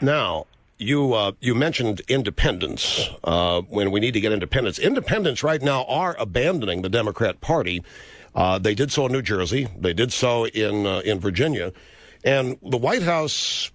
Now, you mentioned independence when we need to get independence. Independents right now are abandoning the Democrat Party. They did so in New Jersey. They did so in Virginia. And the White House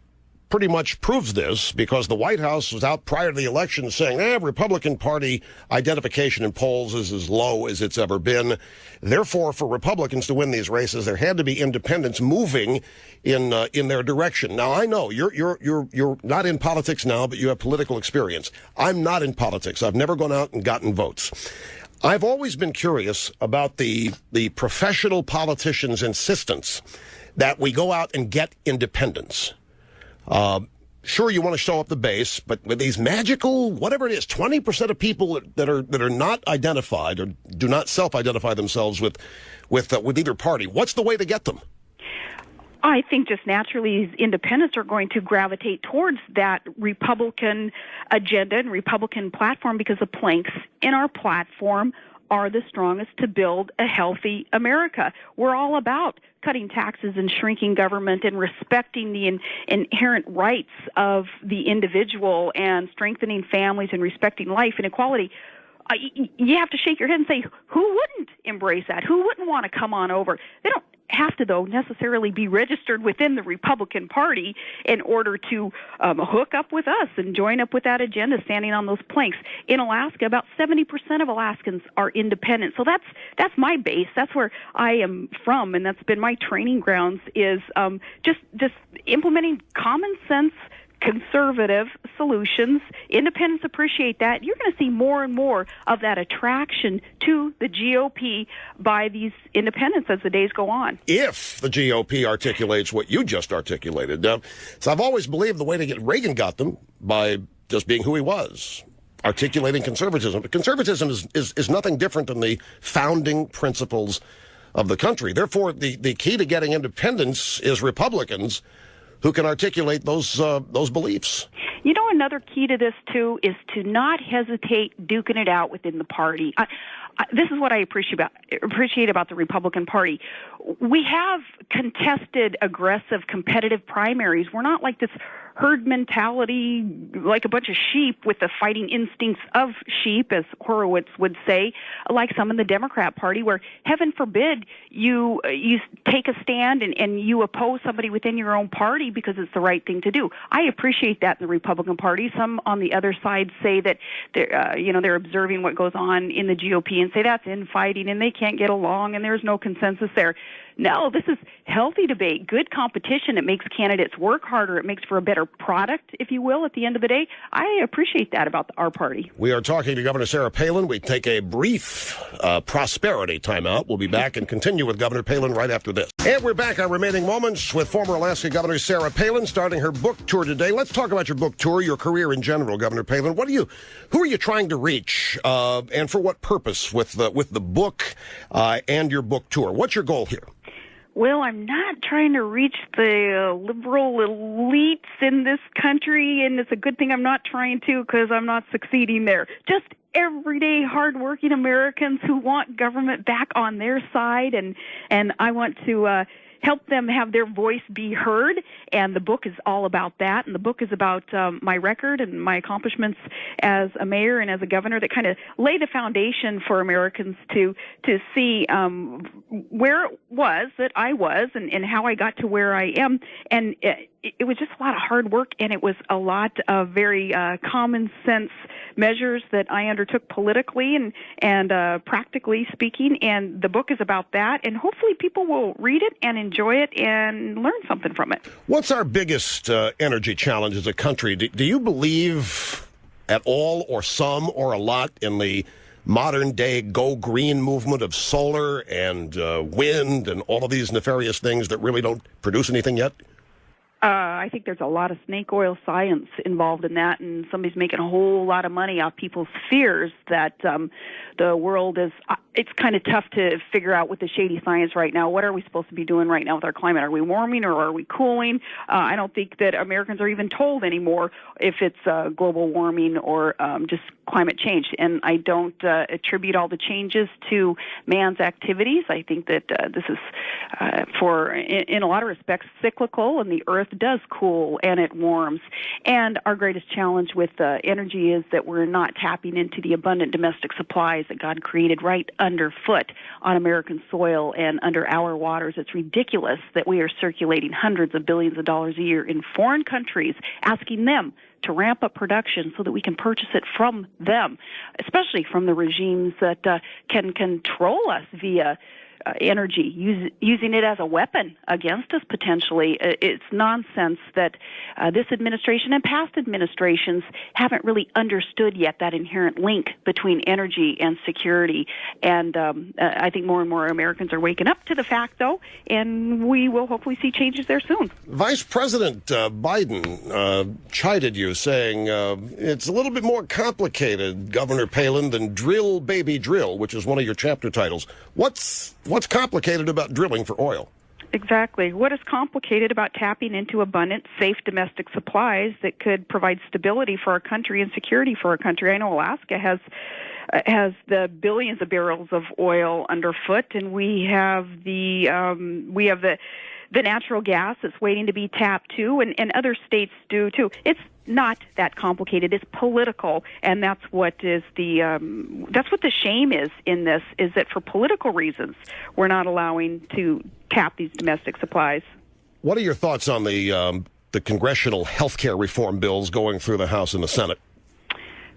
pretty much proves this because the White House was out prior to the election saying, Republican Party identification in polls is as low as it's ever been. Therefore, for Republicans to win these races, there had to be independents moving in their direction. Now, I know you're not in politics now, but you have political experience. I'm not in politics. I've never gone out and gotten votes. I've always been curious about the professional politicians' insistence that we go out and get independents. Sure, you want to show up the base, but with these magical, whatever it is, 20% of people that are not identified or do not self-identify themselves with either party, what's the way to get them? I think just naturally independents are going to gravitate towards that Republican agenda and Republican platform because the planks in our platform are the strongest to build a healthy America. We're all about cutting taxes and shrinking government and respecting the inherent rights of the individual and strengthening families and respecting life and equality. You have to shake your head and say, who wouldn't embrace that? Who wouldn't want to come on over? They don't have to, though, necessarily be registered within the Republican Party in order to hook up with us and join up with that agenda, standing on those planks. In Alaska, about 70% of Alaskans are independent. So that's my base. That's where I am from, and that's been my training grounds, is just implementing common sense conservative solutions. Independents appreciate that. You're going to see more and more of that attraction to the GOP by these independents as the days go on. If the GOP articulates what you just articulated. So I've always believed the way to get Reagan got them by just being who he was, articulating conservatism. But conservatism is nothing different than the founding principles of the country. Therefore, the key to getting independence is Republicans who can articulate those beliefs. You know, another key to this, too, is to not hesitate duking it out within the party. This is what I appreciate about the Republican Party. We have contested, aggressive, competitive primaries. We're not like this herd mentality, like a bunch of sheep with the fighting instincts of sheep, as Horowitz would say, like some in the Democrat Party, where, heaven forbid, you take a stand and you oppose somebody within your own party because it's the right thing to do. I appreciate that in the Republican Party. Some on the other side say that they're observing what goes on in the GOP and say that's infighting and they can't get along and there's no consensus there. No, this is healthy debate, good competition. It makes candidates work harder. It makes for a better product, if you will, at the end of the day. I appreciate that about our party. We are talking to Governor Sarah Palin. We take a brief prosperity timeout. We'll be back and continue with Governor Palin right after this. And we're back our remaining moments with former Alaska Governor Sarah Palin starting her book tour today. Let's talk about your book tour, your career in general, Governor Palin. Who are you trying to reach and for what purpose with the book and your book tour? What's your goal here? Well, I'm not trying to reach the liberal elites in this country, and it's a good thing I'm not trying to because I'm not succeeding there. Just everyday, hardworking Americans who want government back on their side, and I want to help them have their voice be heard, and the book is all about that. And the book is about my record and my accomplishments as a mayor and as a governor that kind of lay the foundation for Americans to see where it was that I was and how I got to where I am. And it was just a lot of hard work, and it was a lot of very common sense measures that I undertook politically and practically speaking. And the book is about that, and hopefully people will read it and enjoy it and learn something from it. What's our biggest energy challenge as a country? Do you believe at all or some or a lot in the modern-day go green movement of solar and wind and all of these nefarious things that really don't produce anything yet? I think there's a lot of snake oil science involved in that, and somebody's making a whole lot of money off people's fears that the world is... It's kind of tough to figure out with the shady science right now. What are we supposed to be doing right now with our climate? Are we warming or are we cooling? I don't think that Americans are even told anymore if it's global warming or just climate change. And I don't attribute all the changes to man's activities. I think that this is, in a lot of respects, cyclical, and the Earth does cool and it warms. And our greatest challenge with energy is that we're not tapping into the abundant domestic supplies that God created right underfoot on American soil and under our waters. It's ridiculous that we are circulating hundreds of billions of dollars a year in foreign countries, asking them to ramp up production so that we can purchase it from them, especially from the regimes that can control us via energy, using it as a weapon against us potentially. It's nonsense that this administration and past administrations haven't really understood yet that inherent link between energy and security. And I think more and more Americans are waking up to the fact, though, and we will hopefully see changes there soon. Vice President Biden chided you, saying it's a little bit more complicated, Governor Palin, than drill, baby, drill, which is one of your chapter titles. What's complicated about drilling for oil? Exactly. What is complicated about tapping into abundant, safe domestic supplies that could provide stability for our country and security for our country? I know Alaska has the billions of barrels of oil underfoot, and we have the natural gas that's waiting to be tapped too, and other states do too. It's not that complicated. It's political, and that's what the shame is in this, is that for political reasons we're not allowing to tap these domestic supplies. What are your thoughts on the congressional health care reform bills going through the House and the Senate?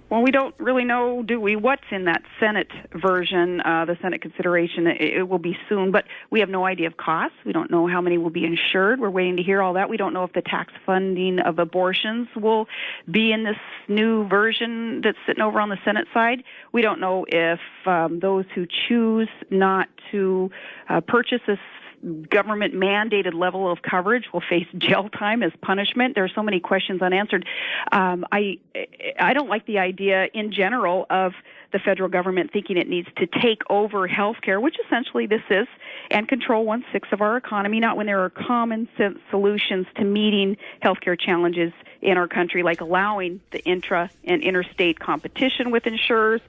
Well, we don't really know, do we, what's in that Senate version, the Senate consideration. It will be soon, but we have no idea of costs. We don't know how many will be insured. We're waiting to hear all that. We don't know if the tax funding of abortions will be in this new version that's sitting over on the Senate side. We don't know if those who choose not to purchase this government-mandated level of coverage will face jail time as punishment. There are so many questions unanswered. I don't like the idea in general of the federal government thinking it needs to take over health care, which essentially this is, and control 1/6 of our economy, not when there are common sense solutions to meeting health care challenges in our country, like allowing the intra and interstate competition with insurers,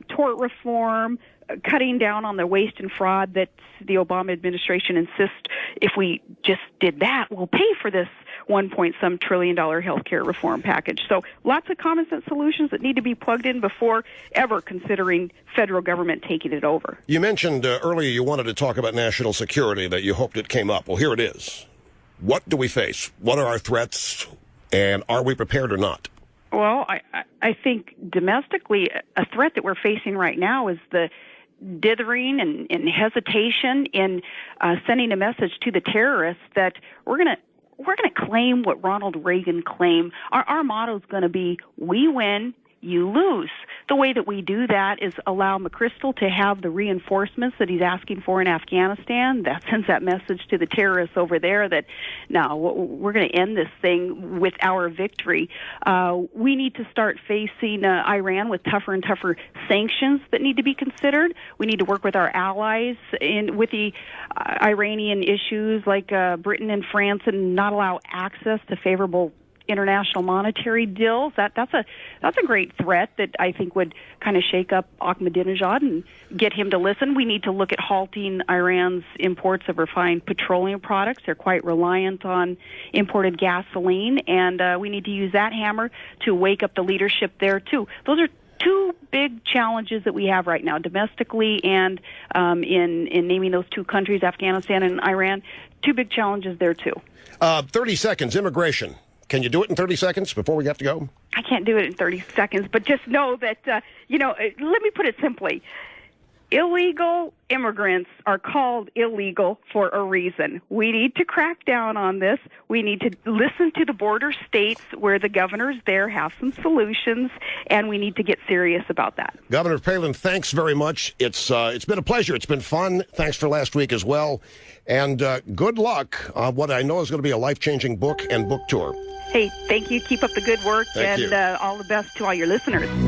tort reform, cutting down on the waste and fraud that the Obama administration insists if we just did that, we'll pay for this $1.some trillion health care reform package. So lots of common sense solutions that need to be plugged in before ever considering federal government taking it over. You mentioned earlier you wanted to talk about national security, that you hoped it came up. Well, here it is. What do we face? What are our threats? And are we prepared or not? Well, I think domestically, a threat that we're facing right now is the dithering and hesitation in sending a message to the terrorists that we're going to claim what Ronald Reagan claimed. Our motto is going to be, we win, you lose. The way that we do that is allow McChrystal to have the reinforcements that he's asking for in Afghanistan. That sends that message to the terrorists over there that, no, we're going to end this thing with our victory. We need to start facing Iran with tougher and tougher sanctions that need to be considered. We need to work with our allies with the Iranian issues like Britain and France, and not allow access to favorable international monetary deals. That's a great threat that I think would kind of shake up Ahmadinejad and get him to listen. We need to look at halting Iran's imports of refined petroleum products. They're quite reliant on imported gasoline, and we need to use that hammer to wake up the leadership there too. Those are two big challenges that we have right now, domestically and in naming those two countries, Afghanistan and Iran. Two big challenges there too. 30 seconds, immigration. Can you do it in 30 seconds before we have to go? I can't do it in 30 seconds, but just know that, let me put it simply. Illegal immigrants are called illegal for a reason. We need to crack down on this. We need to listen to the border states where the governors there have some solutions, and we need to get serious about that. Governor Palin, thanks very much. It's been a pleasure. It's been fun. Thanks for last week as well. And good luck on what I know is going to be a life-changing book and book tour. Hey, thank you. Keep up the good work, Thank and all the best to all your listeners.